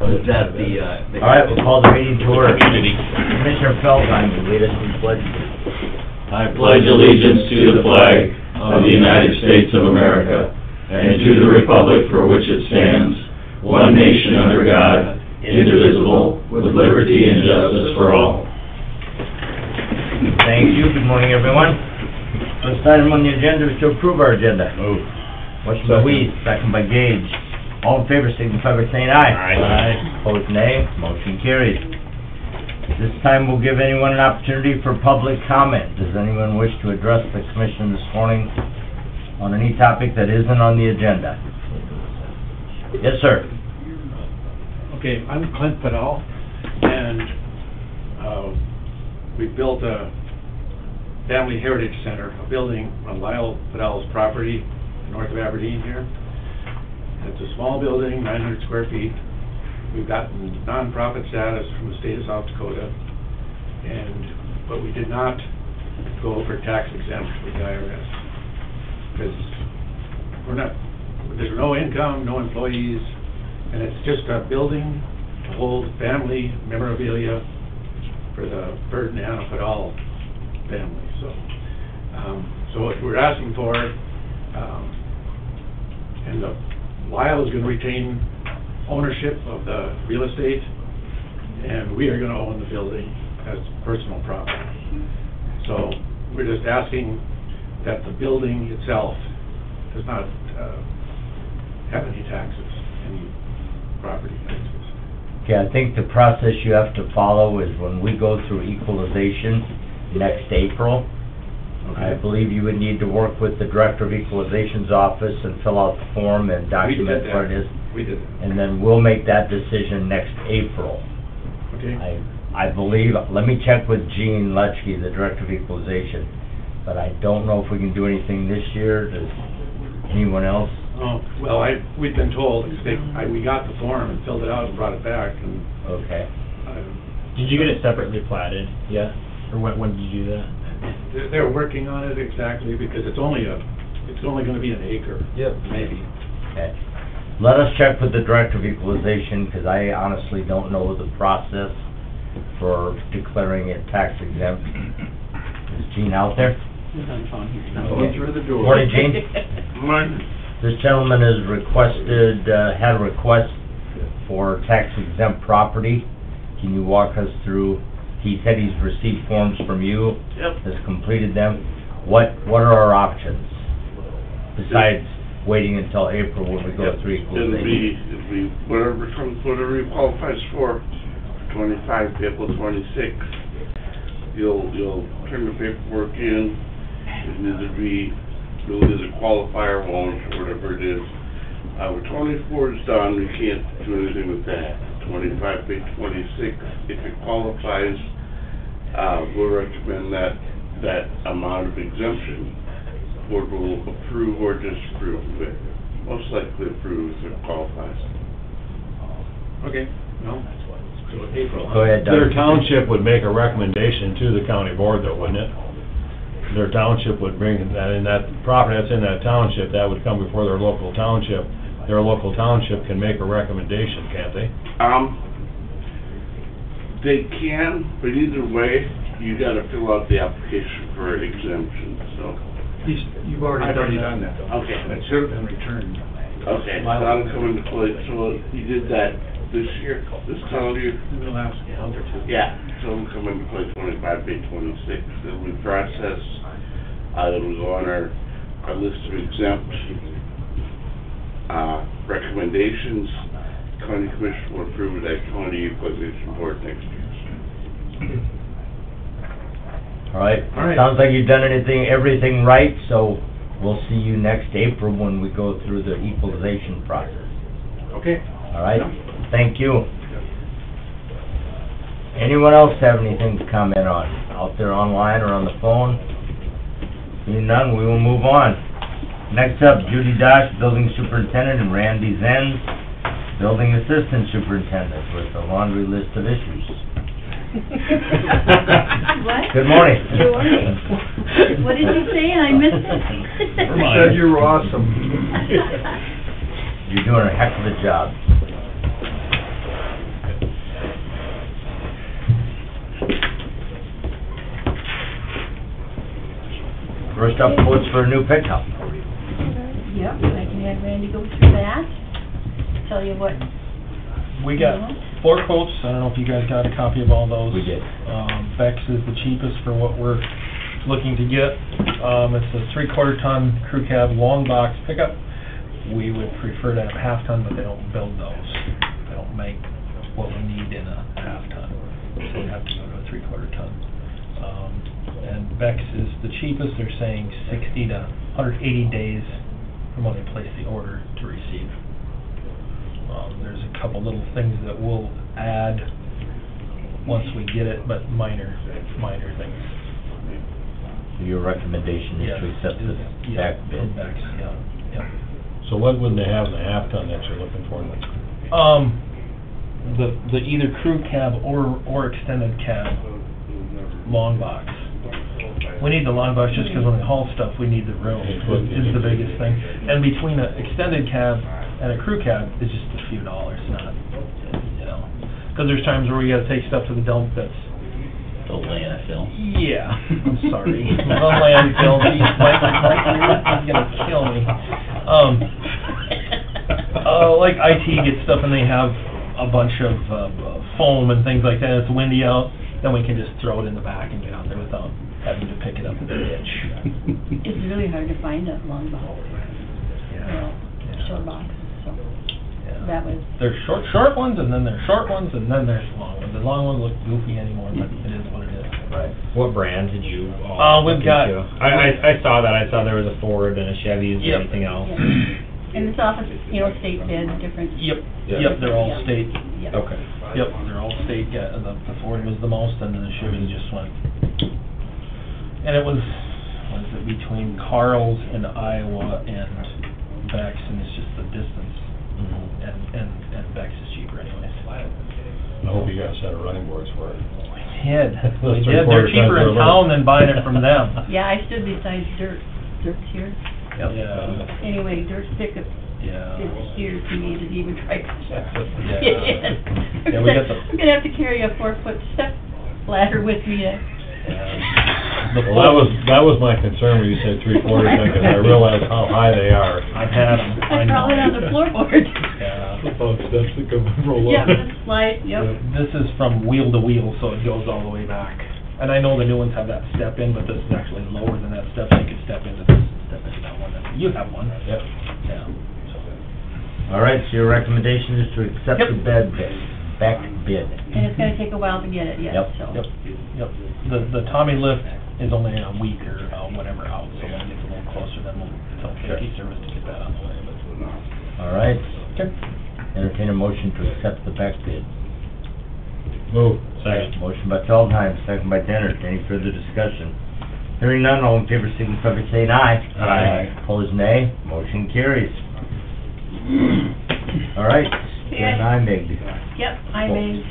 Is that All right, we'll call the meeting to order. Commissioner Feldheim will lead us in pledge. I pledge allegiance to the flag of the United States of America and to the republic for which it stands, one nation under God, indivisible, with liberty and justice for all. Thank you. Good morning, everyone. First item on the agenda is to approve our agenda. Move. Motion by Weiss, second by Gage. All in favor, signify by saying aye. Aye. Opposed, nay. Motion carries. This time we'll give anyone an opportunity for public comment. Does anyone wish to address the commission this morning on any topic that isn't on the agenda? Yes, sir. Okay, I'm Clint Fidel, and we built a Family Heritage Center, a building on Lyle Fidel's property north of Aberdeen here. It's a small building, 900 square feet. We've gotten nonprofit status from the state of South Dakota, but we did not go for tax exempt with the IRS because there's no income, no employees, and it's just a building to hold family memorabilia for the Bert and Anna Fidel family. So what we're asking for, and Lyle is going to retain ownership of the real estate, and we are going to own the building as personal property. So we're just asking that the building itself does not have any taxes, any property taxes. Okay, I think the process you have to follow is when we go through equalization next April, I believe you would need to work with the Director of Equalization's office and fill out the form and document what it is. We did that. And then we'll make that decision next April. Okay. I believe, let me check with Gene Lechke, the Director of Equalization, but I don't know if we can do anything this year. Does anyone else? Oh, well, we've been told, we got the form and filled it out and brought it back, and Okay. Did you get it separately platted? Yeah. Or when did you do that? they're working on it exactly, because it's only going to be an acre. Yep. Maybe. Okay. Let us check with the Director of Equalization, because I honestly don't know the process for declaring it tax exempt. Is Gene out there? Going through the door. Morning, Gene. Morning. This gentleman has requested, had a request for tax exempt property. Can you walk us through? He said he's received forms from you. Yep. Has completed them. What are our options? Besides waiting until April when we go through equalization? It'll be whatever he qualifies for, 25 to April 26. You'll turn the paperwork in, you'll either qualify or won't, or whatever it is. When 24 is done, we can't do anything with that. 25 to 26, if it qualifies, we'll recommend that amount of exemption. Board will approve or disapprove of it. Most likely approve if it qualifies. Okay, no, so April. Go ahead, Doug. Their township would make a recommendation to the county board though, wouldn't it? Their township would bring that in, that property that's in that township, that would come before their local township. Their local township can make a recommendation, can't they? They can, but either way, you gotta fill out the application for exemption, so. You've already done that. Okay. That should have been returned. Okay, so that'll come into play, so you did that this year, this calendar year? In the last month or two. Yeah, so it'll come into play 25 to 26, it'll be processed, it'll go on our list of exempt, recommendations. County Commission will approve it at County Equalization Board next year. All right. All right. Sounds like you've done everything right, so we'll see you next April when we go through the equalization process. Okay. All right? Thank you. Anyone else have anything to comment on, out there online or on the phone? Seeing none, we will move on. Next up, Judy Dosh, Building Superintendent, and Randy Zenz, Building Assistant Superintendent, with a laundry list of issues. What? Good morning. Good morning. What did you say? I missed it. You said you were awesome. You're doing a heck of a job. First up, quotes for a new pickup. Yep, I can have Randy go through that, tell you what. We got 4 quotes, I don't know if you guys got a copy of all those. We did. Bex is the cheapest for what we're looking to get. It's a 3/4 ton crew cab long box pickup. We would prefer to have half ton, but they don't build those. They don't make what we need in a half ton, so we have to go to a 3/4 ton. And Bex is the cheapest, they're saying 60 to 180 days from when they place the order to receive. There's a couple little things that we'll add once we get it, but minor things. Your recommendation is Yes, to accept the yeah, back bid. from Bex, yeah. So what would they have in the half ton that you're looking for? The either crew cab or extended cab long box. We need the long box just because when we haul stuff, we need the room, is the biggest thing. And between an extended cab and a crew cab, it's just a few dollars, not, you know. Because there's times where we gotta take stuff to the dump that's... The landfill. Yeah, I'm sorry. The landfill, geez, Mike's gonna kill me. Like IT gets stuff and they have a bunch of foam and things like that, it's windy out, then we can just throw it in the back and get out there without having to pick it up in the ditch. It's really hard to find a long box, Yeah. short box, so Yeah. that was, There's short ones, and then there's short ones, and then there's long ones. The long ones look goofy anymore, but it is what it is. Right. What brand did you We've look got- into? I saw that. I saw there was a Ford and a Chevy. Is there Yep. anything else? yeah. And it's off of, state bid, different. Yep, Yeah. they're all Yeah. state. Yep. Okay. Yep, they're all state. Yeah, the Ford was the most, and then the Chevy just went. And it was it between Carl's and Iowa and Bex, and it's just the distance. And Bex is cheaper anyways. I hope you got a set of running boards for it. We did. Those They're 3/4 cheaper tons are in low. town than buying it from them. Yeah, I stood beside Dirt's here. Yeah. Anyway, Dirt's pickup Yeah. is here if you needed even try. Yeah. Yeah, we got the- I'm gonna have to carry a 4-foot step ladder with me to. Well, that was my concern when you said 3/4 ton, because I realized how high they are. I've had them. I crawl it on the floorboard. Yeah. Steps that come and roll Yeah, slide, yep. This is from wheel to wheel, so it goes all the way back. And I know the new ones have that step in, but this is actually lower than that step, so you can step into this, step into that one. You have one. Yep. Yeah. All right, so your recommendation is to accept Yep. the back bid. And it's gonna take a while to get it yet, Yep. so. Yep. The Tommy lift is only a week or whatever out, so when it gets a little closer, then we'll tell KT Service to get that on the way, but. All right, Okay. entertain a motion to accept the back bid. Move. Second. Motion by Feldheim, second by Denner. Any further discussion? Hearing none, all in favor signify by saying aye. Aye. Opposed, nay. Motion carries. All right, Jan Imig. Yep, I made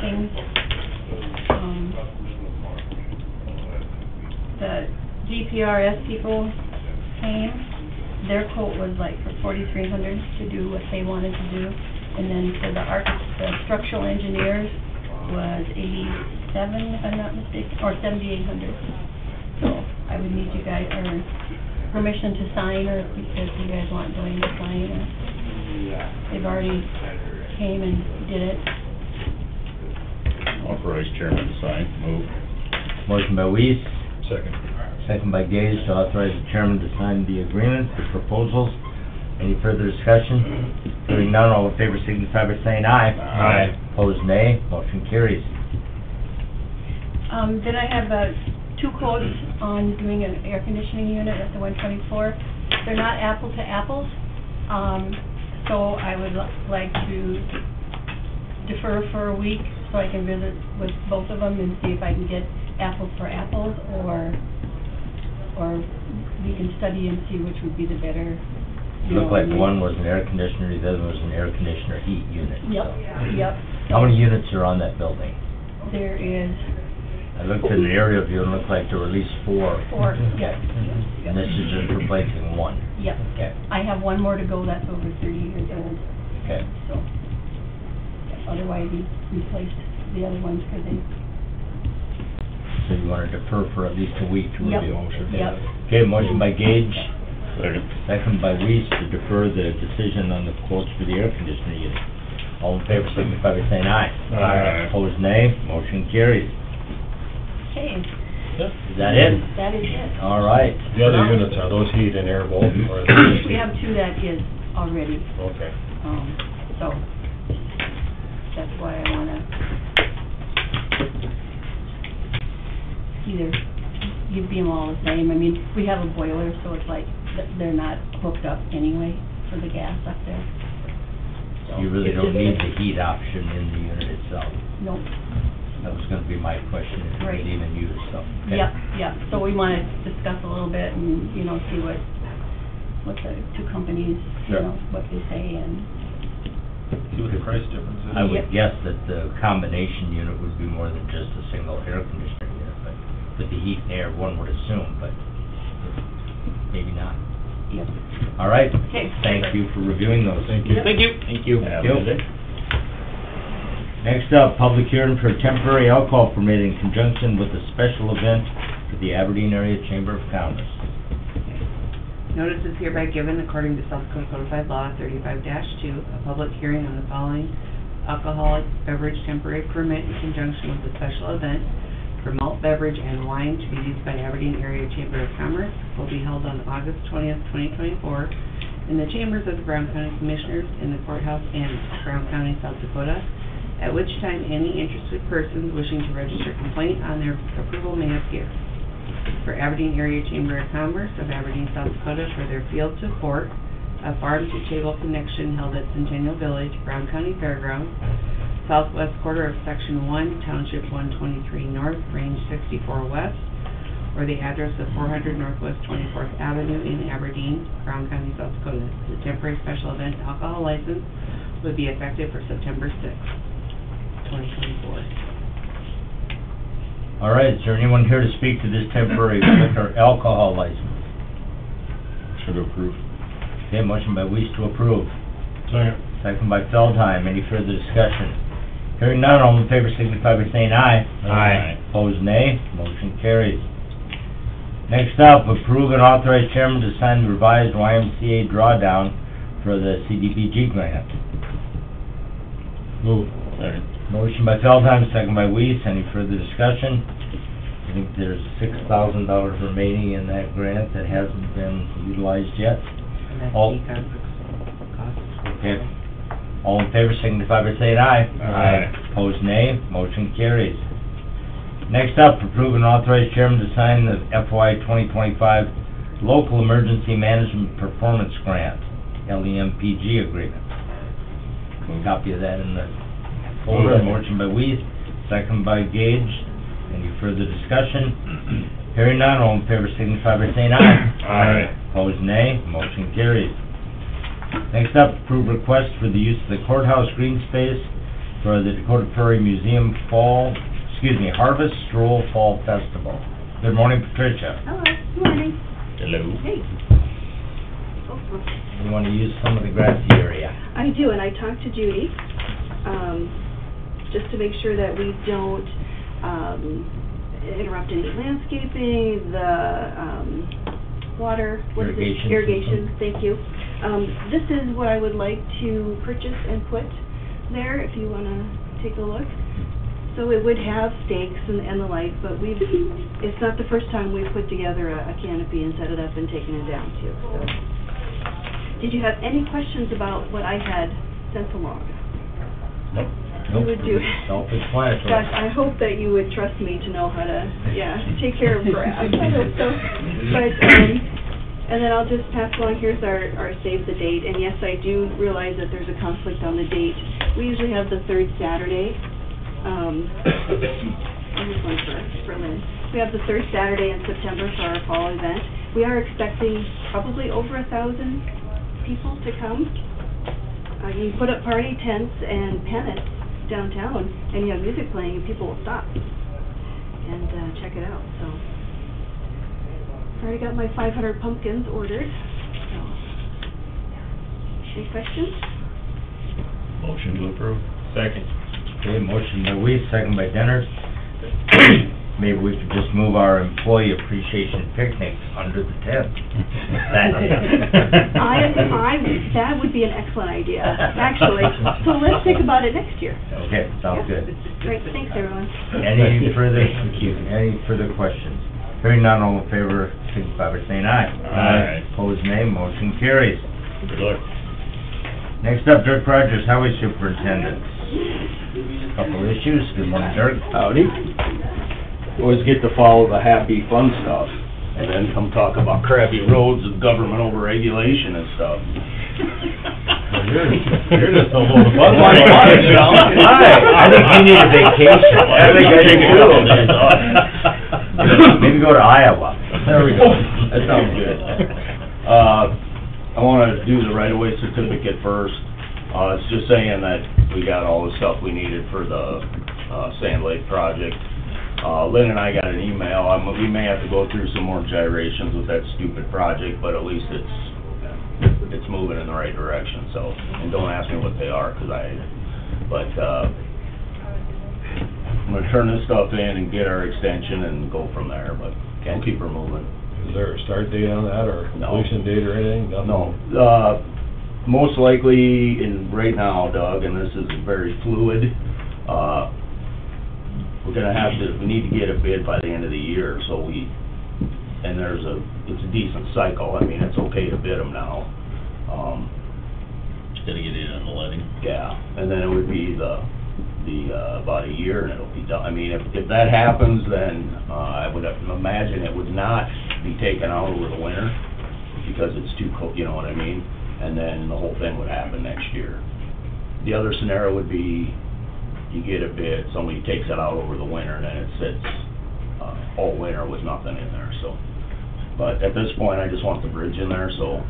things, the GPRS people came, their quote was like for $4,300 to do what they wanted to do. And then for the structural engineers was $87, if I'm not mistaken, or $7,800. So I would need you guys, or permission to sign, or because you guys want Dwayne to sign, or they've already came and did it. Authorize chairman to sign. Move. Motion by Weiss, Second. second by Gage to authorize the chairman to sign the agreement, the proposals. Any further discussion? Hearing none, all in favor signify by saying aye. Aye. Opposed, nay. Motion carries. Then I have, 2 quotes on doing an air conditioning unit at the 124. They're not apple to apples, so I would like to defer for a week so I can visit with both of them and see if I can get apples for apples, or we can study and see which would be the better. It looked like one was an air conditioner, the other was an air conditioner heat unit. Yep. How many units are on that building? There is I looked at an aerial view and it looked like there were at least 4. 4, yes. And this is just replacing 1. Yep. Okay, I have one more to go that's over 30 years old, okay. so otherwise we replaced the other ones because they So you wanna defer for at least a week to Yep. review? Yep. Okay, motion by Gage, Second. second by Weiss to defer the decision on the quotes for the air conditioner unit. All in favor, signify by saying aye. Aye. Opposed, nay. Motion carries. Okay, Is that it? that is it. All right. The other units, are those heat and air both, or is it just We heat? have two that is already, Okay. so that's why I wanna either give them all the same. I mean, we have a boiler, so it's like, they're not hooked up anyway for the gas up there. So You really it's don't just- need the heat option in the unit itself. Nope. That was gonna be my question, if you Right. would even use, so. okay. Yep, so we wanna discuss a little bit and, you know, see what the two companies, you Sure. know, what they say and, See what the price difference is. I would Yep. guess that the combination unit would be more than just a single air conditioner unit, but with the heat and air, one would assume, but maybe not. yep. All right. Okay. Thank you for reviewing those. Thank you. Yep. Thank you. Thank you. Have a good day. Next up, public hearing for a temporary alcohol permit in conjunction with a special event for the Aberdeen Area Chamber of Commerce. Notice is hereby given according to South Dakota Codified Law 35-2, a public hearing on the following alcoholic beverage temporary permit in conjunction with a special event for malt beverage and wine to be used by Aberdeen Area Chamber of Commerce will be held on August 20th, 2024 in the chambers of the Brown County Commissioners in the courthouse in Brown County, South Dakota, at which time any interested persons wishing to register complaint on their approval may appear. For Aberdeen Area Chamber of Commerce of Aberdeen, South Dakota, for their Field to Fork, a farm-to-table connection held at Centennial Village, Brown County Fairgrounds, southwest quarter of Section 1, Township 123 North, Range 64 West, or the address of 400 Northwest 24th Avenue in Aberdeen, Brown County, South Dakota. The temporary special event alcohol license would be effective for September 6th, 2024. All right, is there anyone here to speak to this temporary liquor alcohol license? Should approve. Okay, motion by Weiss to approve. Second. Second by Feldheim. Any further discussion? Hearing none, all in favor signify by saying aye. Aye. Opposed, nay. Motion carries. Next up, approve and authorize chairman to sign the revised YMCA drawdown for the CDBG grant. Move. Second. Motion by Feldheim, second by Weiss. Any further discussion? I think there's $6,000 remaining in that grant that hasn't been utilized yet. And that's All- econ costs. Okay. All in favor signify by saying aye. Aye. Opposed, nay. Motion carries. Next up, approve and authorize chairman to sign the FY 2025 Local Emergency Management Performance Grant, LEMPG agreement. Copy of that in the folder. Motion by Weiss, second by Gage. Any further discussion? Hearing none, all in favor signify by saying aye. Aye. Opposed, nay. Motion carries. Next up, approve request for the use of the courthouse green space for the Dakota Prairie Museum Harvest Stroll Fall Festival. Good morning, Patricia. Hello, good morning. Hello. Hey. You want to use some of the grassy area? I do, and I talked to Judy, just to make sure that we don't, interrupt any landscaping, the, water, what is it? Irrigation Irrigation, system. thank you. This is what I would like to purchase and put there, if you wanna take a look. So it would have stakes and the like, but it's not the first time we've put together a canopy and set it up and taken it down too, so. Did you have any questions about what I had sent along? Nope. You would do. Self-explanatory. Gosh, I hope that you would trust me to know how to, take care of grass. I hope so. But, and then I'll just pass along, here's our save the date, and yes, I do realize that there's a conflict on the date. We usually have the third Saturday, here's one for Lynn. We have the third Saturday in September for our fall event. We are expecting probably over 1,000 people to come. You can put up party tents and pennants downtown, and you have music playing, and people will stop and check it out, so. Already got my 500 pumpkins ordered, so. Any questions? Motion to approve. Second. Okay, motion by Weiss, second by Denners. maybe we could just move our employee appreciation picnic under the tent. That would be an excellent idea, actually. So let's think about it next year. Okay, sounds good. Great, thanks, everyone. Any further questions? Hearing none, all in favor, signify by saying aye. Aye. Opposed, nay, motion carries. Good luck. Next up, Dirk Rogers, Highway Superintendent. Couple issues, good morning, Dirk. Howdy. Always get to follow the happy, fun stuff, and then come talk about crappy roads and government over-regulation and stuff. You're just a little fun. I think you need a vacation. I think I do too. Maybe go to Iowa. There we go. That sounds good. I wanna do the right-of-way certificate first. It's just saying that we got all the stuff we needed for the, Sand Lake project. Lynn and I got an email, we may have to go through some more gyrations with that stupid project, but at least it's moving in the right direction, so, and don't ask me what they are, I'm gonna turn this stuff in and get our extension and go from there, but can't keep her moving. Is there a start date on that, or No. completion date or anything? Nothing? No, most likely right now, Doug, and this is very fluid, we need to get a bid by the end of the year, so and it's a decent cycle, I mean, it's okay to bid them now. Gotta get in on the letting. Yeah, and then it would be about a year and it'll be done. I mean, if that happens, then, I would imagine it would not be taken out over the winter, because it's too cold, you know what I mean? And then the whole thing would happen next year. The other scenario would be, you get a bid, somebody takes it out over the winter, and then it sits, all winter with nothing in there, so. But at this point, I just want the bridge in there, so,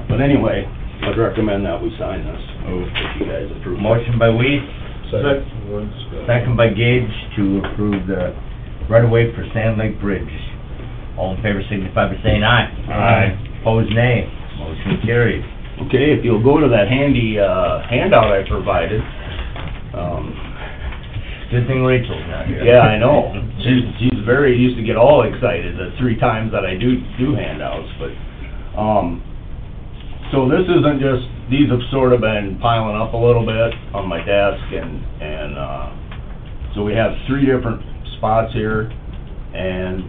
but anyway, I'd recommend that we sign this, if you guys approve. Motion by Weed, second by Gage to approve the right-of-way for Sand Lake Bridge. All in favor signify by saying aye. Aye. Opposed, nay. Motion carried. Okay, if you'll go to that handy, handout I provided, Good thing Rachel's not here. yeah, I know, she's very, used to get all excited the 3 times that I do handouts, but, so this isn't just, these have sort of been piling up a little bit on my desk, and so we have 3 different spots here, and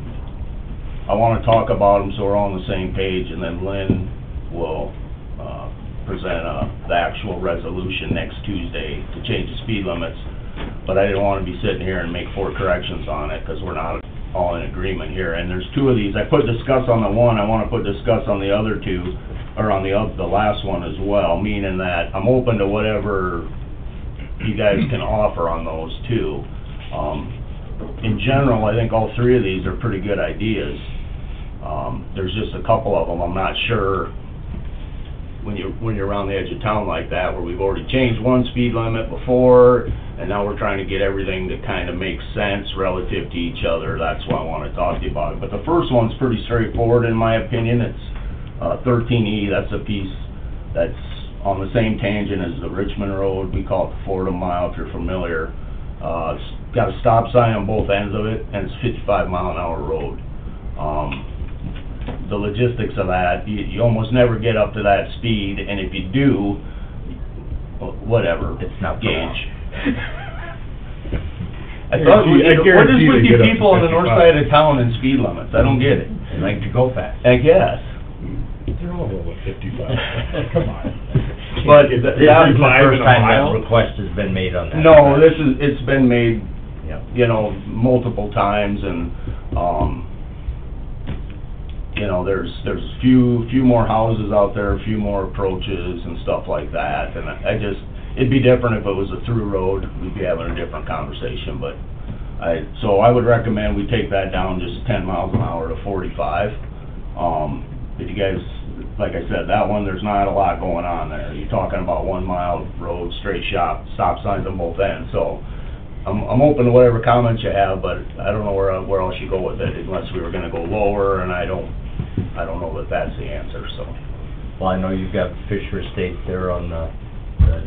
I wanna talk about them so we're all on the same page, and then Lynn will, present, the actual resolution next Tuesday to change the speed limits, but I didn't wanna be sitting here and make 4 corrections on it, 'cause we're not all in agreement here, and there's 2 of these, I put discuss on the one, I wanna put discuss on the other 2, or on the last one as well, meaning that I'm open to whatever you guys can offer on those 2. In general, I think all 3 of these are pretty good ideas. There's just a couple of them, I'm not sure, when you're around the edge of town like that, where we've already changed one speed limit before, and now we're trying to get everything to kind of make sense relative to each other, that's why I wanna talk to you about it. But the first one's pretty straightforward in my opinion, it's 13E, that's a piece that's on the same tangent as the Richmond Road, we call it the Fordham Mile if you're familiar. It's got a stop sign on both ends of it, and it's 55-mile-an-hour road. The logistics of that, you almost never get up to that speed, and if you do, whatever, It's not gauge. I What is guarantee with they you get up to people on the north 55. side of town and speed limits? I don't get it. They like to go fast. I guess. They're all over 55. Come on. But This that- isn't the 55 first in a time mile? that request has been made on that. No, it's been made, Yep. you know, multiple times, and, you know, there's few more houses out there, a few more approaches and stuff like that, and it'd be different if it was a through road, we'd be having a different conversation, but so I would recommend we take that down just 10 miles an hour to 45. If you guys, like I said, that one, there's not a lot going on there. You're talking about 1 mile road, straight shot, stop signs on both ends, so I'm open to whatever comments you have, but I don't know where else you go with it, unless we were gonna go lower, and I don't know that that's the answer, so. Well, I know you've got Fisher Estates there on the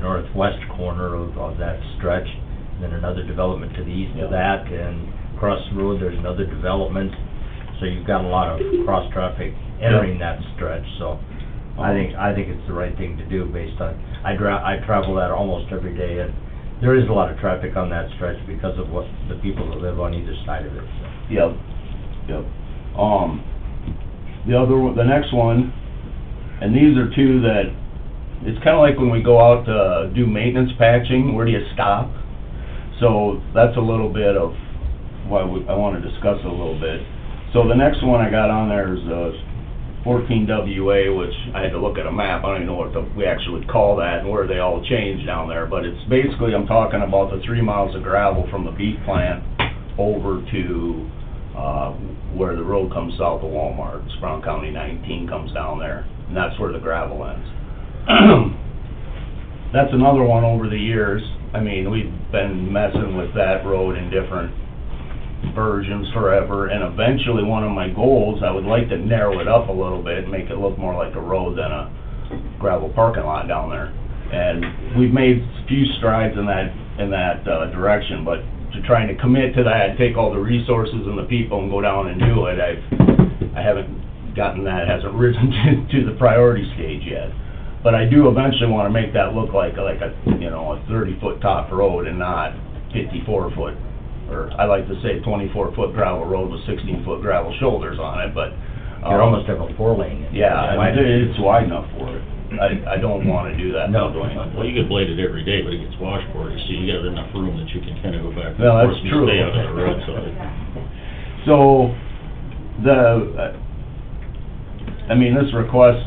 northwest corner of that stretch, and then another development to the east of that, and across the road, there's another development, so you've got a lot of cross-traffic entering that stretch, so I think it's the right thing to do based on, I travel that almost every day, and there is a lot of traffic on that stretch because of what the people that live on either side of it, so. Yep, yep. The next one, and these are two that, it's kinda like when we go out to do maintenance patching, where do you stop? So that's a little bit of why I wanna discuss it a little bit. So the next one I got on there is 14 WA, which I had to look at a map, I don't even know what we actually call that and where they all change down there, but it's basically, I'm talking about the 3 miles of gravel from the beef plant over to, where the road comes south of Walmart. It's Brown County 19 comes down there, and that's where the gravel ends. That's another one over the years. I mean, we've been messing with that road in different versions forever, and eventually one of my goals, I would like to narrow it up a little bit and make it look more like a road than a gravel parking lot down there. And we've made a few strides in that direction, but to trying to commit to that, take all the resources and the people and go down and do it, I haven't gotten that, hasn't risen to the priority stage yet. But I do eventually want to make that look like a, you know, a 30-foot top road and not 54-foot, or I like to say 24-foot gravel road with 16-foot gravel shoulders on it, but... You almost have a 4-lane. Yeah, it's wide enough for it. I don't want to do that. No. Well, you get bladed every day, but it gets washboarded, so you got enough room that you can kind of go back and No, forth that's and true. stay out on the roadside. So, I mean, this request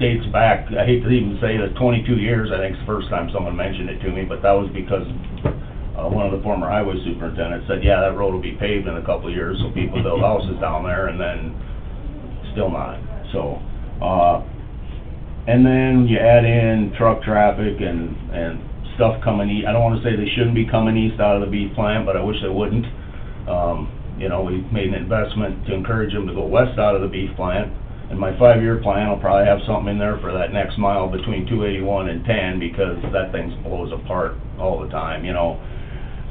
dates back, I hate to even say that 22 years, I think is the first time someone mentioned it to me, but that was because one of the former highway superintendents said, yeah, that road will be paved in a couple of years, so people build houses down there, and then still not. So, and then you add in truck traffic and stuff coming east. I don't want to say they shouldn't be coming east out of the beef plant, but I wish they wouldn't. You know, we made an investment to encourage them to go west out of the beef plant. And my 5-year plan will probably have something in there for that next mile between 281 and 10, because that thing blows apart all the time, you know.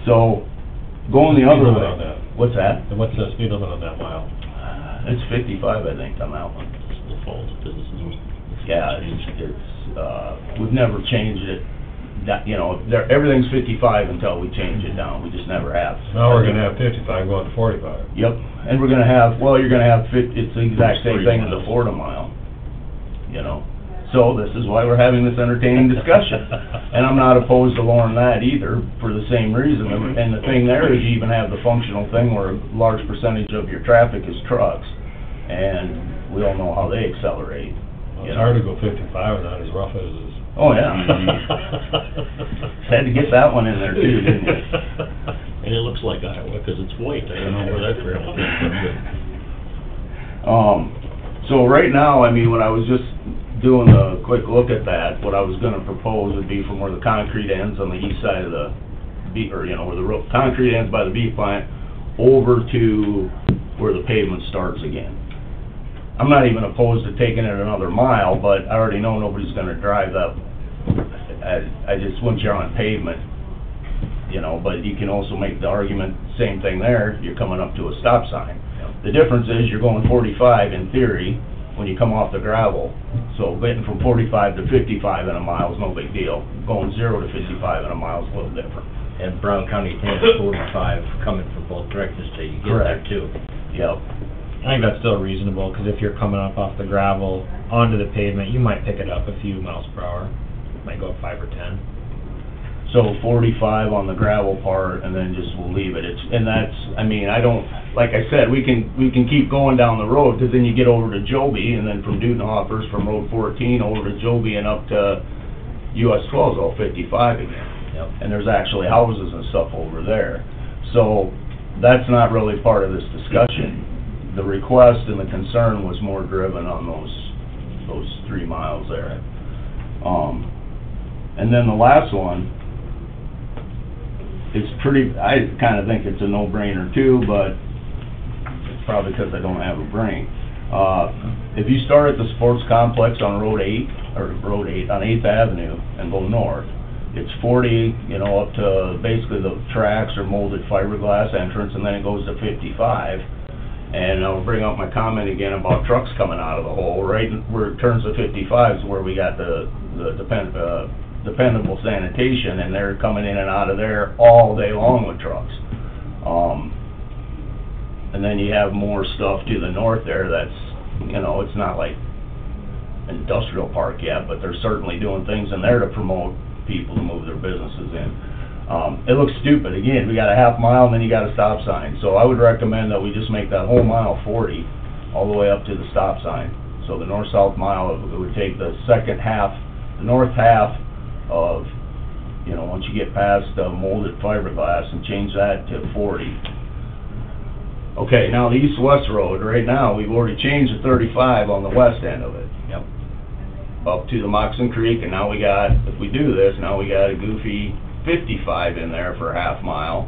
So, going the other way. On that? What's that? And what's the speed limit on that mile? It's 55, I think, on that one. It's the fault, because it's new. Yeah, we've never changed it. That, you know, everything's 55 until we change it down. We just never have. Now we're gonna have 55 going to 45. Yep, and we're gonna have, well, you're gonna have it's the exact same thing as a 40 mile, you know. So this is why we're having this entertaining discussion. And I'm not opposed to lowering that either, for the same reason. And the thing there is you even have the functional thing where a large percentage of your traffic is trucks. And we all know how they accelerate. Well, it's hard to go 55 and not as rough as it is. Oh, yeah. Had to get that one in there too, didn't you? And it looks like Iowa, because it's white. I don't know where that gravel came from. So right now, I mean, when I was just doing a quick look at that, what I was gonna propose would be from where the concrete ends on the east side of the beef, or, you know, where the concrete ends by the beef plant, over to where the pavement starts again. I'm not even opposed to taking it another mile, but I already know nobody's gonna drive that. I just, once you're on pavement, you know, but you can also make the argument, same thing there, you're coming up to a stop sign. The difference is you're going 45 in theory when you come off the gravel. So getting from 45 to 55 in a mile is no big deal. Going 0 to 55 in a mile is a little different. And Brown County 10 is 45 coming from both directions, so you get there Correct. too. Yep. I think that's still reasonable, because if you're coming up off the gravel onto the pavement, you might pick it up a few miles per hour. Might go up 5 or 10. So 45 on the gravel part, and then just we'll leave it. And that's, I mean, I don't, like I said, we can keep going down the road, because then you get over to Joby, and then from Dudenhoffers, from Road 14 over to Joby and up to US 12 is all 55 again. Yep. And there's actually houses and stuff over there. So that's not really part of this discussion. The request and the concern was more driven on those 3 miles there. And then the last one, it's pretty, I kind of think it's a no-brainer too, but it's probably because I don't have a brain. If you start at the sports complex on Road 8, on 8th Avenue and go north, it's 40, you know, up to basically the tracks or molded fiberglass entrance, and then it goes to 55. And I'll bring up my comment again about trucks coming out of the hole, right where it turns to 55 is where we got the dependable sanitation, and they're coming in and out of there all day long with trucks. And then you have more stuff to the north there that's, you know, it's not like industrial park yet, but they're certainly doing things in there to promote people to move their businesses in. It looks stupid. Again, we got a half mile and then you got a stop sign. So I would recommend that we just make that whole mile 40 all the way up to the stop sign. So the north-south mile, it would take the second half, the north half of, you know, once you get past molded fiberglass and change that to 40. Okay, now the east-west road, right now, we've already changed to 35 on the west end of it. Yep. Up to the Moxon Creek, and now we got, if we do this, now we got a goofy 55 in there for a half mile.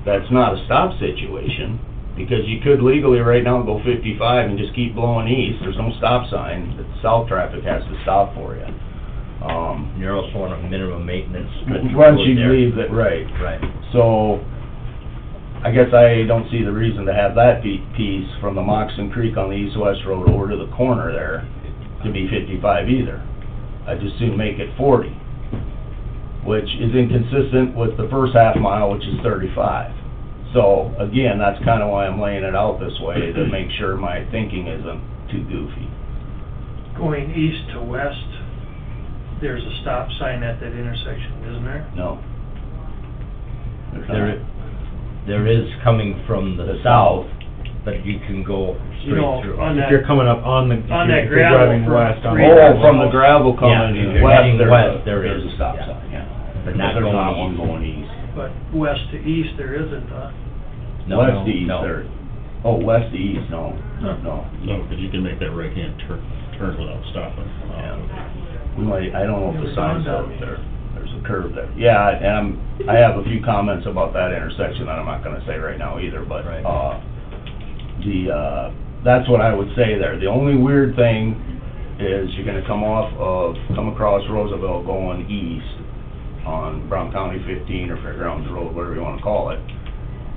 That's not a stop situation, because you could legally right now go 55 and just keep blowing east. There's no stop sign. The south traffic has to stop for you. You're also on a minimum maintenance. Once you leave it, right. Right. So, I guess I don't see the reason to have that piece from the Moxon Creek on the east-west road over to the corner there to be 55 either. I'd just soon make it 40, which is inconsistent with the first half mile, which is 35. So, again, that's kind of why I'm laying it out this way, to make sure my thinking isn't too goofy. Going east to west, there's a stop sign at that intersection, isn't there? No. There's not. There is coming from the south, but you can go You know, straight through. on If that, you're coming up on the, on that if you're gravel driving for west on. three- Oh, from the gravel Yeah, coming if you're west, heading west, there there's is, a stop yeah. sign, yeah. But not There's going not one east. going east. but west to east, there isn't, No, West to east, no. there, oh, west to east, no, Huh. no. No, because you can make that right-hand turn without stopping. Yeah. We might, I don't know if the Never sign's dawned on up me. there, there's a curve there. Yeah, and I have a few comments about that intersection that I'm not gonna say right now either, but, Right. that's what I would say there. The only weird thing is you're gonna come across Roosevelt going east on Brown County 15 or Fairgrounds Road, whatever you wanna call it.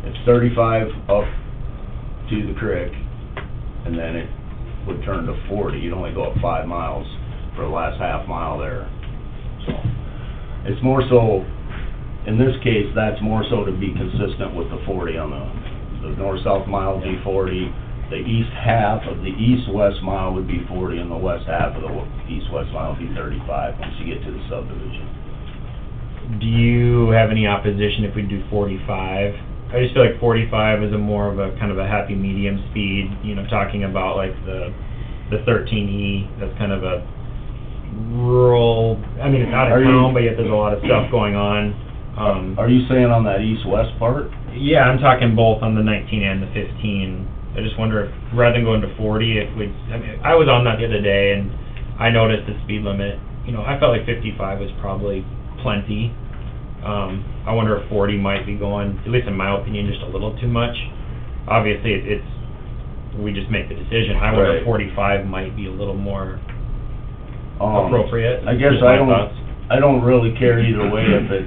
It's 35 up to the creek, and then it would turn to 40. You'd only go up 5 miles for the last half mile there. So, it's more so, in this case, that's more so to be consistent with the 40 on the north-south mile would be 40. The east half of the east-west mile would be 40, and the west half of the east-west mile would be 35 once you get to the subdivision. Do you have any opposition if we do 45? I just feel like 45 is a more of a kind of a happy medium speed, you know, talking about like the 13E, that's kind of a rural, I mean, it's out of Are you- town, but yet there's a lot of stuff going on. Are you saying on that east-west part? Yeah, I'm talking both on the 19 and the 15. I just wonder if, rather than going to 40, if we, I mean, I was on that the other day and I noticed the speed limit, you know, I felt like 55 was probably plenty. I wonder if 40 might be going, at least in my opinion, just a little too much. Obviously, it's, we just make the decision. I wonder if Right. 45 might be a little more appropriate. I guess Just my I thoughts. don't really care either way if it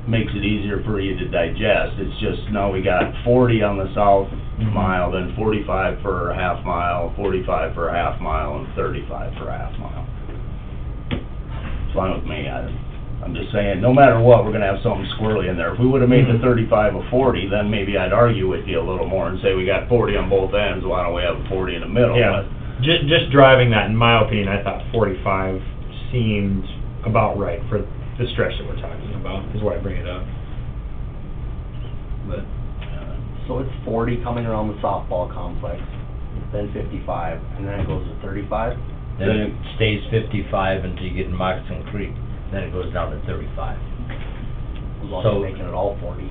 makes it easier for you to digest. It's just, now we got 40 on the south mile, then 45 for a half mile, 45 for a half mile, and 35 for a half mile. It's fine with me. I'm just saying, no matter what, we're gonna have something squirrely in there. If we would've made the 35 a 40, then maybe I'd argue with you a little more and say we got 40 on both ends, why don't we have a 40 in the middle? Yeah, just driving that, in my opinion, I thought 45 seemed about right for the stretch that we're talking about, is why I bring it up. But, So it's 40 coming around the softball complex, then 55, and then it goes to 35? Then it stays 55 until you get in Moxon Creek, then it goes down to 35. As long as So- you're making it all 40.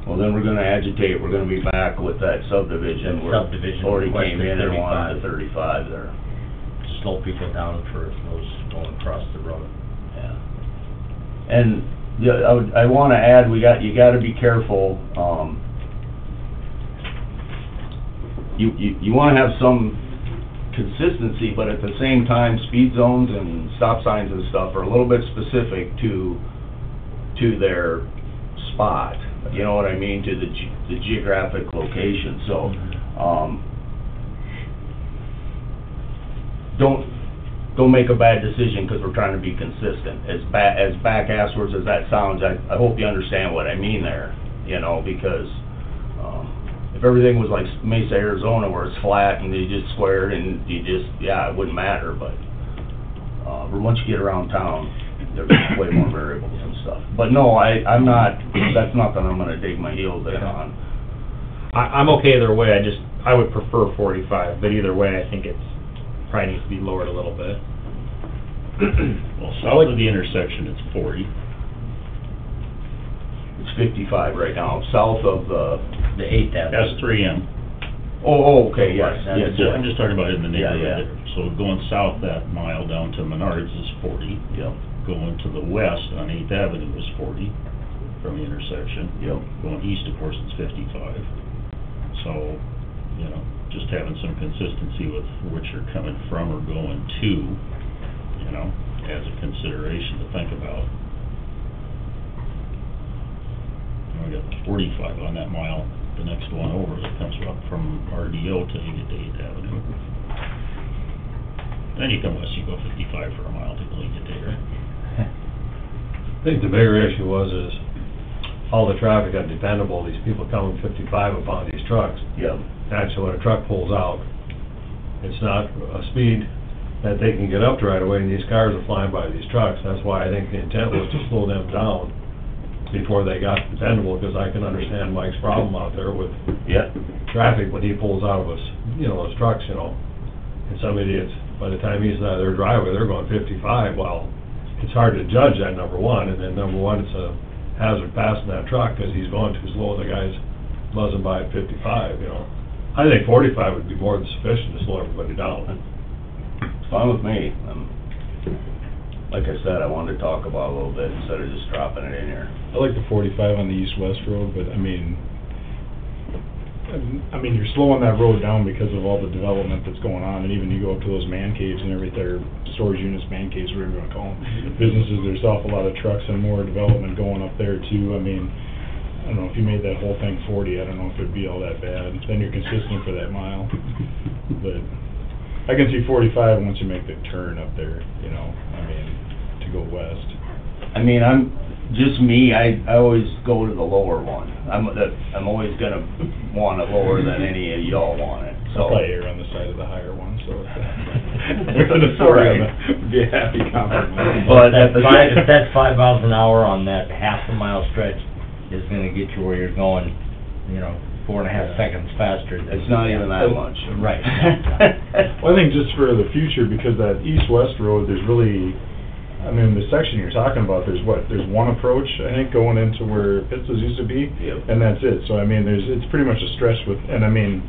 Well, then we're gonna agitate, we're gonna be back with that subdivision That where subdivision Forty west came of in and wanted 35. the 35 there. Slow people down for those going across the road. Yeah. And, yeah, I wanna add, you gotta be careful, you wanna have some consistency, but at the same time, speed zones and stop signs and stuff are a little bit specific to their spot. You know what I mean, to the geographic location, so, don't make a bad decision because we're trying to be consistent. As back-asswards as that sounds, I hope you understand what I mean there, you know, because, if everything was like Mesa, Arizona, where it's flat and you just squared and you just, yeah, it wouldn't matter, but once you get around town, there's way more variables and stuff. But no, I'm not, that's nothing I'm gonna dig my heels in on. I'm okay either way, I would prefer 45, but either way, I think it's, probably needs to be lowered a little bit. Well, south of the intersection, it's 40. It's 55 right now, south of The 8th Avenue. That's 3M. Oh, okay, yes, Right, yes, So I'm just talking about in the Yeah, neighborhood there. So going south that mile down to Menards is 40. Yep, Going to the west on 8th Avenue is 40 from the intersection. yep. Going east, of course, it's 55. So, you know, just having some consistency with which you're coming from or going to, you know, as a consideration to think about. We got 45 on that mile, the next one over that comes up from RDO till you get to 8th Avenue. Then you come west, you go 55 for a mile till you get there. I think the bigger issue is all the traffic got dependable, these people coming 55 upon these trucks. Yep. Actually, when a truck pulls out, it's not a speed that they can get up to right away, and these cars are flying by these trucks. That's why I think the intent was to slow them down before they got dependable, because I can understand Mike's problem out there with Yep. traffic when he pulls out of us, you know, those trucks, you know. And some idiots, by the time he's out of their driveway, they're going 55. Well, it's hard to judge that, number one, and then number one, it's a hazard passing that truck because he's going too slow, and the guy's buzzing by at 55, you know. I think 45 would be more than sufficient to slow everybody down. It's fine with me. Like I said, I wanted to talk about it a little bit instead of just dropping it in here. I like the 45 on the east-west road, but I mean, you're slowing that road down because of all the development that's going on, and even you go up to those man caves and everything, or storage units, man caves, whatever you wanna call them, businesses, there's awful lot of trucks and more development going up there too. I mean, I don't know, if you made that whole thing 40, I don't know if it'd be all that bad. Then you're consistent for that mile. But I can see 45 once you make the turn up there, you know, I mean, to go west. I mean, I always go to the lower one. I'm always gonna want it lower than any of y'all want it, so. I'll probably err on the side of the higher one, so it's, That's all right. be a happy compliment. But If that 5 miles an hour on that half a mile stretch is gonna get you where you're going, you know, 4.5 seconds faster. It's not even that much. Right. Well, I think just for the future, because that east-west road, there's really, I mean, the section you're talking about, there's one approach, I think, going into where Pitts's used to be, Yep. and that's it. So, I mean, it's pretty much a stretch with, and I mean,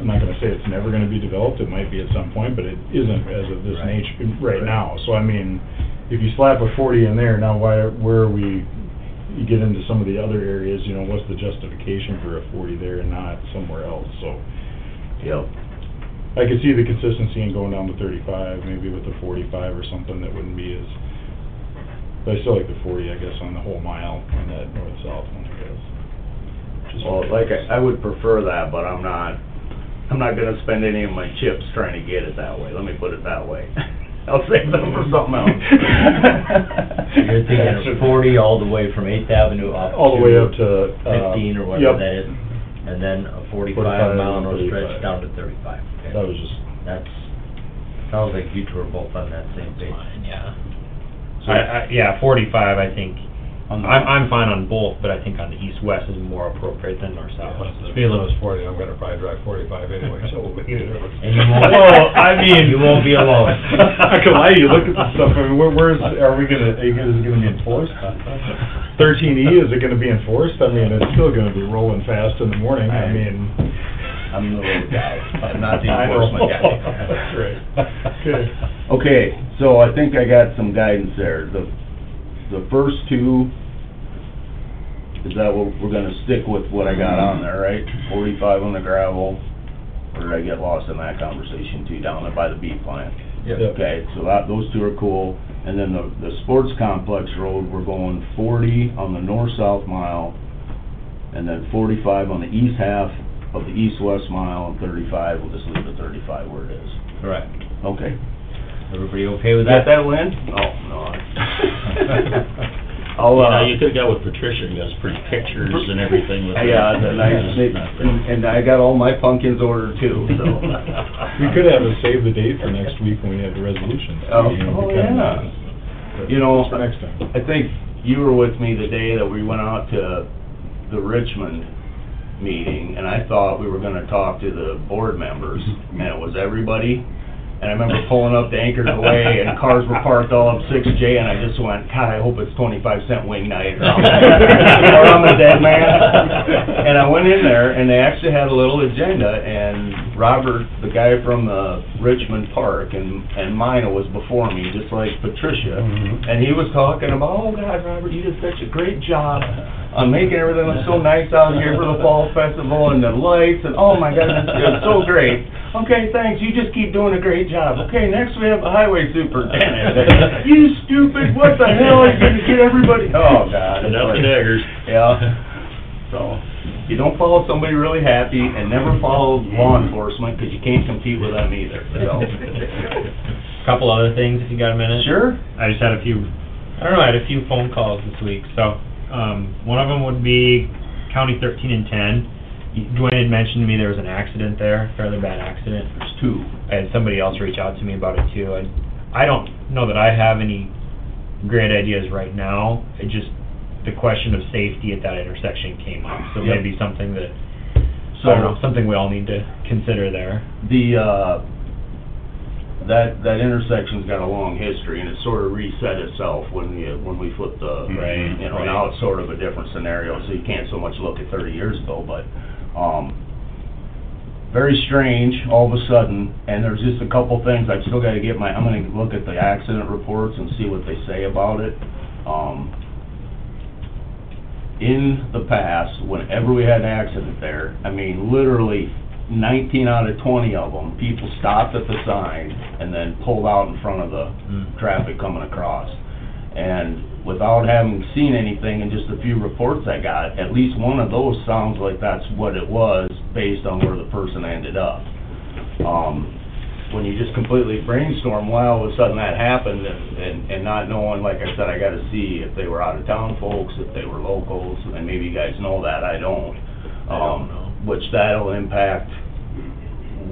I'm not gonna say it's never gonna be developed, it might be at some point, but it isn't as of this Right. nature right now. So, I mean, if you slap a 40 in there, now where are we, you get into some of the other areas, you know, what's the justification for a 40 there and not somewhere else, so. Yep. I could see the consistency in going down to 35, maybe with the 45 or something, that wouldn't be as, but I still like the 40, I guess, on the whole mile, on that north-south one, I guess. Just Well, like, I would prefer that, but I'm not gonna spend any of my chips trying to get it that way, let me put it that way. I'll save them for something else. So you're thinking of 40 all the way from 8th Avenue up all the way up to, 15 or whatever yep. that is, and then a 45 45 mile and north 35. stretch down to 35. Okay. That was just, That's, sounds like you two are both on that same page. Fine, yeah. Yeah, 45, I think, I'm fine on both, but I think on the east-west is more appropriate than north-south. If the speed limit's 40, I'm gonna probably drive 45 anyway, so. And you won't, well, I mean. you won't be alone. I can lie to you, look at the stuff, I mean, is it gonna be enforced? 13E, is it gonna be enforced? I mean, it's still gonna be rolling fast in the morning, I mean. I'm the little guy, I'm not the I know. enforcement guy. That's right. Okay. Okay, so I think I got some guidance there. The first two, is that what, we're gonna stick with what I got on there, right? 45 on the gravel, or did I get lost in that conversation too, down there by the beef plant? Yep. Okay, so those two are cool, and then the sports complex road, we're going 40 on the north-south mile, and then 45 on the east half of the east-west mile, and 35, we'll just leave the 35 where it is. Correct. Okay. Everybody okay with Got that? that, Lynn? Oh, no. You could've got with Patricia, and got some pretty pictures and everything with that. Yeah, and I got all my pumpkins ordered too, so. We could have it save the date for next week when we have the resolutions. Oh, You know, oh, because- yeah. but You know, for next time. I think you were with me the day that we went out to the Richmond meeting, and I thought we were gonna talk to the board members, and it was everybody. And I remember pulling up to Anchor's Way, and cars were parked all up 6J, and I just went, God, I hope it's 25-cent wing night, or I'm a dead man. And I went in there, and they actually had a little agenda, and Robert, the guy from the Richmond Park, and Mina was before me, just like Patricia, and he was talking about, oh, God, Robert, you did such a great job on making everything look so nice out here for the fall festival, and the lights, and oh, my God, it's so great. Okay, thanks, you just keep doing a great job. Okay, next we have the highway superintendent. You stupid, what the hell are you gonna get everybody? Oh, God. it's Enough like- daggers. Yeah. So, you don't follow somebody really happy, and never follow law enforcement, 'cause you can't compete with them either, so. Couple other things, if you got a minute? Sure. I just had a few, I had a few phone calls this week, so, one of them would be County 13 and 10. Dwayne had mentioned to me there was an accident there, fairly bad accident. There's two. I had somebody else reach out to me about it too, and I don't know that I have any great ideas right now. It just, the question of safety at that intersection came up, so Yep. maybe something that, So- I don't know, something we all need to consider there. That intersection's got a long history, and it sort of reset itself when we flipped the, Right, you know, right. now it's sort of a different scenario, so you can't so much look at 30 years ago, but, very strange, all of a sudden, and there's just a couple things, I've still gotta get I'm gonna look at the accident reports and see what they say about it. In the past, whenever we had an accident there, I mean, literally 19 out of 20 of them, people stopped at the sign and then pulled out in front of the traffic coming across. And without having seen anything and just a few reports I got, at least one of those sounds like that's what it was based on where the person ended up. When you just completely brainstorm, why all of a sudden that happened, and not knowing, like I said, I gotta see if they were out-of-town folks, if they were locals, and maybe you guys know that, I don't. Which that'll impact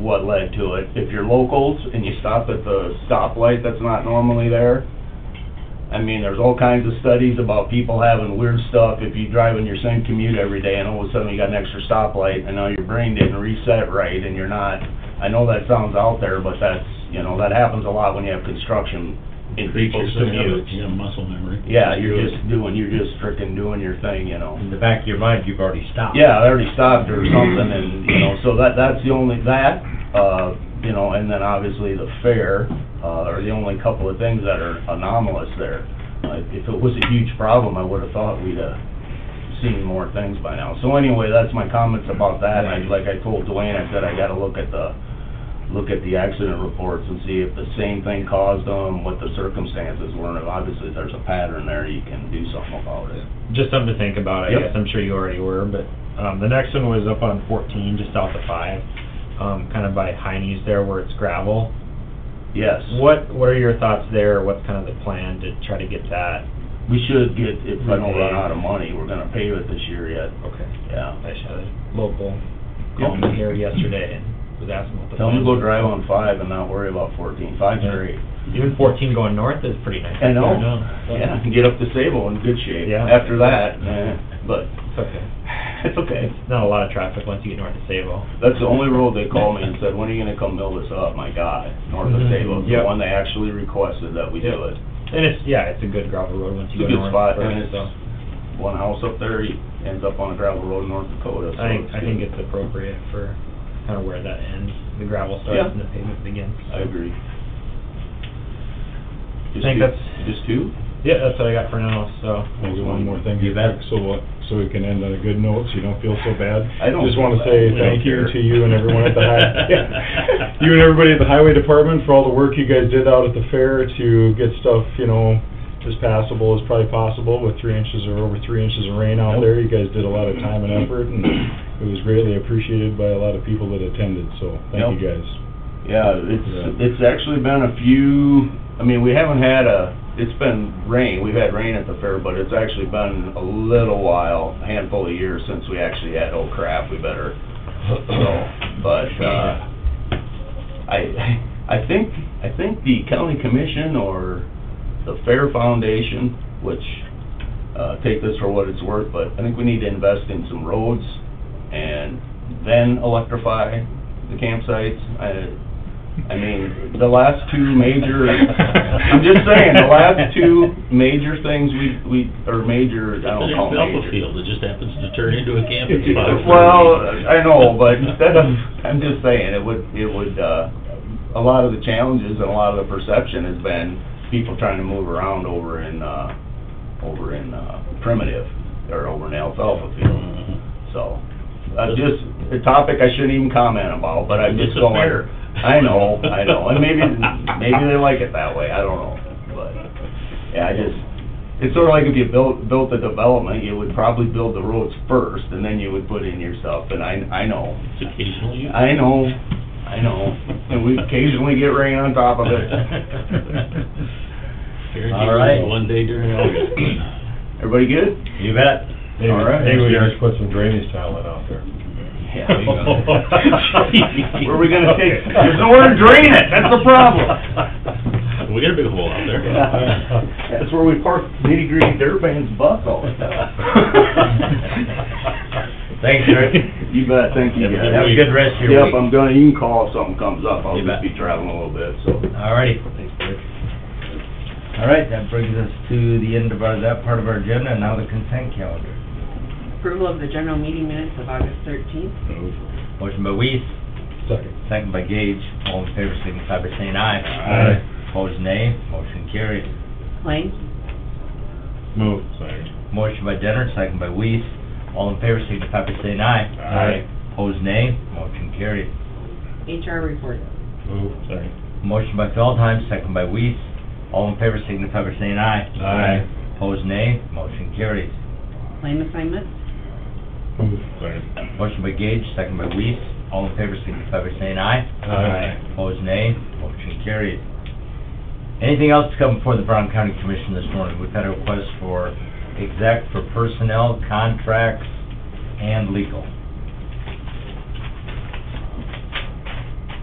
what led to it. If you're locals and you stop at the stoplight that's not normally there, I mean, there's all kinds of studies about people having weird stuff if you drive in your same commute every day and all of a sudden you got an extra stoplight and now your brain didn't reset right and you're not, I know that sounds out there, but that's, you know, that happens a lot when you have construction in people's commutes. You got muscle memory. Yeah, you're just frickin' doing your thing, you know. In the back of your mind, you've already stopped. Yeah, I already stopped or something, and, you know, so that's the only, you know, and then obviously the fare, are the only couple of things that are anomalous there. If it was a huge problem, I would've thought we'd seen more things by now. So anyway, that's my comments about that, and like I told Dwayne, I said I gotta look at the accident reports and see if the same thing caused them, what the circumstances were, and obviously if there's a pattern there, you can do something about it. Just something to think about, I Yep. guess, I'm sure you already were, but, the next one was up on 14, just south of 5, kind of by Heine's there where it's gravel. Yes. What are your thoughts there, what's kind of the plan to try to get that? We should get, if I don't run out of money, we're gonna pave it this year yet. Okay. Yeah. I just had a local call me here yesterday and was asking what the. Tell them to plan go was. drive on 5 and not worry about 14. 5's Yeah. great. Even 14 going north is pretty nice. I know. Yeah. Yeah, get up to Sable in good shape. Yeah. After that, but It's okay. it's okay. Not a lot of traffic once you get north of Sable. That's the only road they called me and said, when are you gonna come mill this up? My God, north of Mhm. Sable. It's Yep. the one they actually requested that we do Yep. it. And it's a good gravel road once It's you a go good north. spot, first, and it's so one house up there, he ends up on a gravel road in North Dakota, so I it's think good. it's appropriate for kind of where that ends. The gravel starts Yeah. and the pavement begins. I agree. I think that's, Just two? Yeah, that's what I got for now, so. Maybe one more thing, You bet. so we can end on a good note, so you don't feel so bad. I don't Just feel wanna bad. say We thank don't you care. to you and everyone at the yeah. You and everybody at the highway department for all the work you guys did out at the fair to get stuff, as passable as probably possible with 3 inches or over 3 inches of rain out there. You guys did a lot of time and effort, and it was greatly appreciated by a lot of people that attended, so thank you guys. Yeah, it's actually been a few, we haven't had it's been rain, we've had rain at the fair, but it's actually been a little while, a handful of years since we actually had, oh crap, we better, but, I think the county commission or the Fair Foundation, which, take this for what it's worth, but I think we need to invest in some roads and then electrify the campsites. The last two major, I'm just saying, the last two major things major, I don't call them Alpha major. field, it just happens to turn into a camping spot. Well, I know, but I'm just saying, it would, a lot of the challenges and a lot of the perception has been people trying to move around over in Primitive, or over in Alfalfa field, so. Just a topic I shouldn't even comment about, but I'm just It's a going. fair. I know, and maybe they like it that way, I don't know, but, yeah, it's sort of like if you built the development, you would probably build the roads first, and then you would put in your stuff, and I know. It's occasionally used. I know, and we occasionally get rain on top of it. All right. One day during August. Everybody good? You bet. Maybe, All right. maybe we should put some drainage tile in out there. Yeah, there you go. Where are we gonna take, there's nowhere to drain it, that's the problem. We got a big hole out there. That's where we park nitty-gritty dirt vans bus all the time. Thanks, Rick. You bet, thank you guys. Have a good rest of your week. Yep, I'm gonna, you can call if something comes up, I'll You just bet. be traveling a little bit, so. All righty. All right, that brings us to the end of that part of our agenda, and now the consent calendar. Approval of the general meeting minutes of August 13th. Motion by Weiss, Second. second by Gage. All in favor, signify by saying aye. Aye. Opposed, nay. Motion carried. Claims. Move. Second. Motion by Denner, second by Weiss. All in favor, signify by saying aye. Aye. Opposed, nay. Motion carried. HR report. Move. Second. Motion by Feldheim, second by Weiss. All in favor, signify by saying aye. Aye. Opposed, nay. Motion carries. Claim assignments. Move. Second. Motion by Gage, second by Weiss. All in favor, signify by saying aye. Aye. Opposed, nay. Motion carried. Anything else to come before the Brown County Commission this morning? We've had a request for exec for personnel, contracts, and legal.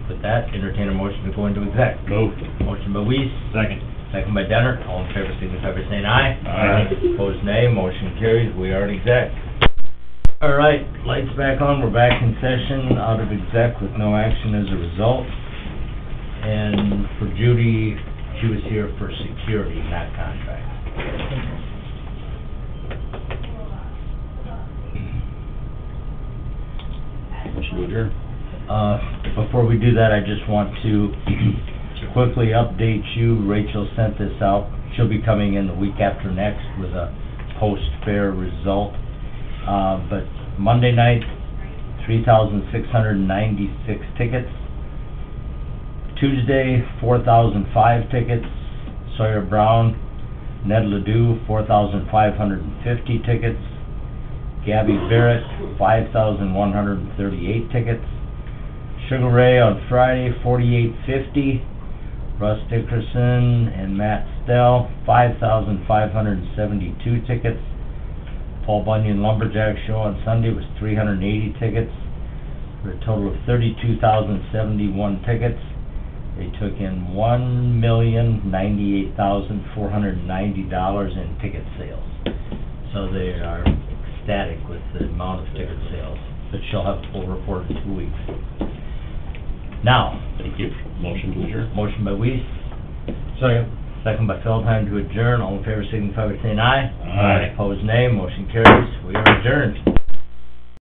With that, entertain a motion to go into exec. Move. Motion by Weiss, Second. second by Denner. All in favor, signify by saying aye. Aye. Opposed, nay. Motion carries. We are in exec. All right, lights back on. We're back in session, out of exec with no action as a result. And for Judy, she was here for security, not contract. Motion to adjourn. Before we do that, I just want to quickly update you. Rachel sent this out. She'll be coming in the week after next with a post-fair result. But Monday night, 3,696 tickets. Tuesday, 4,005 tickets. Sawyer Brown, Ned Ledoux, 4,550 tickets. Gabby Barrett, 5,138 tickets. Sugar Ray on Friday, 4,850. Russ Dickerson and Matt Stell, 5,572 tickets. Paul Bunyan Lumberjack Show on Sunday was 380 tickets, for a total of 32,071 tickets. They took in $1,098,490 in ticket sales. So they are ecstatic with the amount of ticket sales, but she'll have a full report in 2 weeks. Now, Thank you. Motion to adjourn. motion by Weiss, Second. second by Feldheim to adjourn. All in favor, signify by saying aye. Aye. Opposed, nay. Motion carries. We are adjourned.